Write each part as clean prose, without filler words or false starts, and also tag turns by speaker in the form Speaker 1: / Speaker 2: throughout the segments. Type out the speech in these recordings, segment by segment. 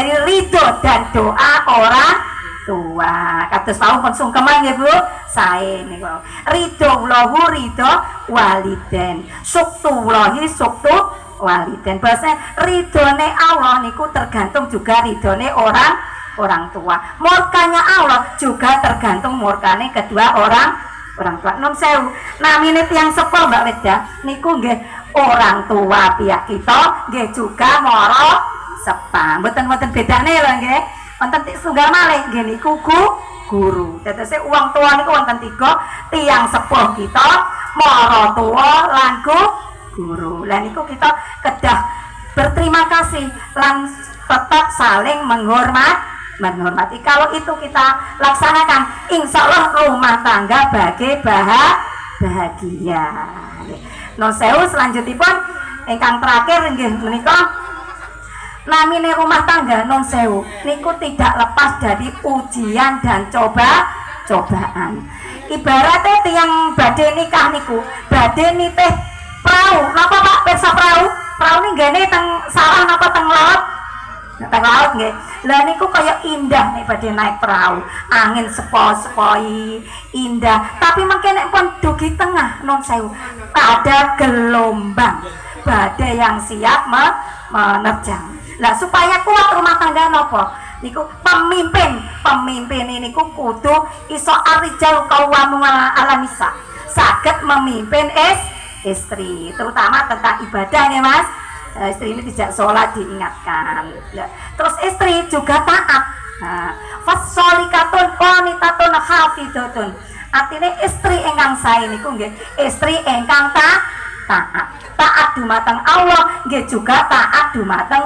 Speaker 1: dari ridho dan doa orang tua. Kados tau pun sungkeman nggih Bu. Sae niku. Ridho lahu ridho waliden. Suktullahi suktu waliden. Bahasa ridhone Allah niku tergantung juga ridhone orang tua. Murkanya Allah juga tergantung murkane kedua orang tua. Nun sewu. Namine tiyang sepuh Mbak Weda niku nggih orang tua pihak kita nggih juga mara sepa. Mboten bedane lho nggih. Wonten tunggal malih nggih niku guru. Dadose wong tua niku wonten 3, tiyang sepuh kita, mara tua lan guru. Lah niku kita kedah berterima kasih lan tetap saling menghormati. Kalau itu kita laksanakan, insya Allah rumah tangga bahagia. No sewu selanjutipun ingkang terakhir nggih menika namine rumah tangga non sewu niku tidak lepas dari ujian dan cobaan. Ibaratnya tiang badhe nikah niku badhe nitih perahu. Napa Pak pirsa perahu? Perahu ini gene teng sawah napa teng laut? Teng laut nggih. Lah niku kaya indah nek badhe naik perahu. Angin sepoi-sepoi indah. Tapi mungkin nek pun dugi tengah non sewu ada gelombang badai yang siap menerjang. Lah supaya kuat rumah tangga nopo niku pemimpin ini niku kudu iso arijal qawamun 'ala nisa, saged memimpin istri terutama tentang ibadah ya Mas. Istri ini tidak sholat diingatkan. Terus istri juga taat. Fasolikatun qanitatun hafidatun. Artinya istri ingkang sae niku nggih istri ingkang taat dumateng Allah nggih juga taat dumateng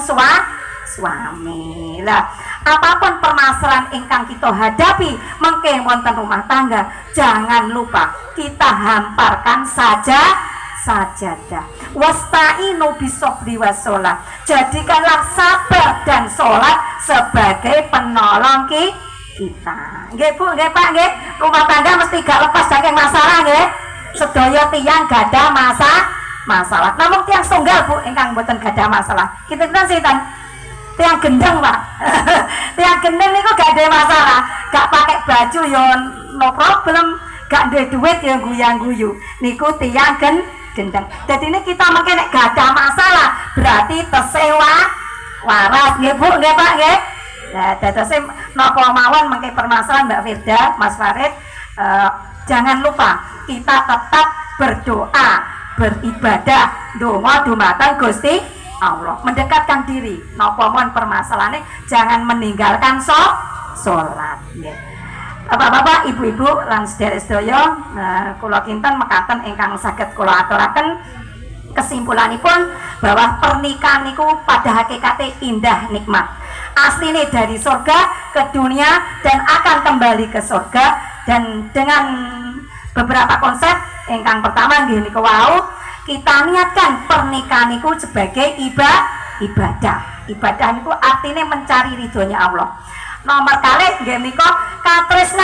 Speaker 1: suami. Lah apapun permasalahan ingkang kita hadapi mengke wonten rumah tangga, jangan lupa kita hamparkan sajadah. Wasta'inu bisabri wassalah. Jadikanlah sabar dan sholat sebagai penolong kita. Nggih Bu, nggih Pak, nggih. Rumah tangga mesti gak lepas saking masalah nggih. Sedaya tiyang gadah masalah. Namun tiang tunggal Bu ingkang mboten gadah masalah. Kita sinten? Tiang gendeng Pak. Tiang gendeng niku gak ada masalah. Gak pakai baju ya no problem, gak duwe duit ya guyang-guyu. Niku tiang gendeng. Jadi ini kita mungkin nek gak ada masalah, berarti tersewa waras nggih Bu, nggih Pak nggih. Nah, dadose napa mawon mengke permasalahan Mbak Firda, Mas Farid, jangan lupa kita tetap berdoa, beribadah, donga dumateng Gusti Allah, mendekatkan diri. Napa mon permasalahannya jangan meninggalkan sholat. Bapak-bapak, ibu-ibu lan sedherek-sedaya, kula kinten mekaten ingkang saged kula aturaken kesimpulanipun bahwa pernikahan niku pada hakikatnya indah nikmat. Aslinya dari surga ke dunia dan akan kembali ke surga, dan dengan beberapa konsep. Ingkang pertama nggih niku wau kita niatkan pernikahan niku sebagai ibadah. Ibadah niku artinya mencari ridhonya Allah. Nomor kalih nggih nika katresnan